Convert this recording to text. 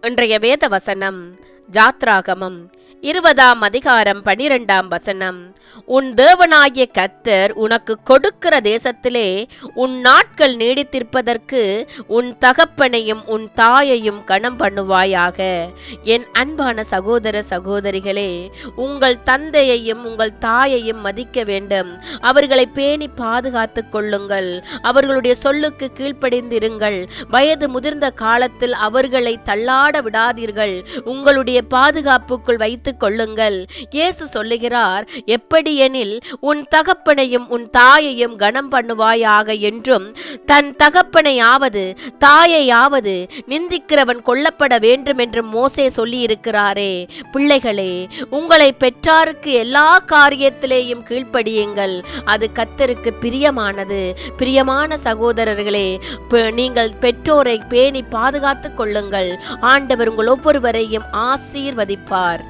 இன்றைய வேத வசனம் யாத்ராகமம் 20ஆம் அதிகாரம் 12ஆம் வசனம். உன் தேவனாகிய கர்த்தர் உனக்கு கொடுக்கிற தேசத்திலே உன் நாட்கள் நீடித்திருப்பதற்கு உன் தகப்பனையும் உன் தாயையும் கனம் பண்ணுவாயாக. என் அன்பான சகோதர சகோதரிகளே, உங்கள் தந்தையையும் உங்கள் தாயையும் மதிக்க வேண்டும். அவர்களை பேணி பாதுகாத்து கொள்ளுங்கள். அவர்களுடைய சொல்லுக்கு கீழ்ப்படிந்திருங்கள். வயது முதிர்ந்த காலத்தில் அவர்களை தள்ளாட விடாதீர்கள். உங்களுடைய பாதுகாப்புக்குள் வைத்து கொள்ளுங்கள். இயேசு சொல்லுகிறார், எப்படி எனில் உன் தகப்பனையும் உன் தாயையும் கனம் பண்ணுவாயாக என்றும், தன் தகப்பனையாவது தாயையாவது நிந்திக்கிறவன் கொல்லப்பட வேண்டும் என்று மோசே சொல்லி இருக்கிறாரே. பிள்ளைகளே, உங்களை பெற்றாருக்கு எல்லா காரியத்திலேயும் கீழ்ப்படியுங்கள். அது கர்த்தருக்கு பிரியமானது. பிரியமான சகோதரர்களே, நீங்கள் பெற்றோரை பேணி பாதுகாத்துக் கொள்ளுங்கள். ஆண்டவர் உங்கள் ஒவ்வொருவரையும் ஆசீர்வதிப்பார்.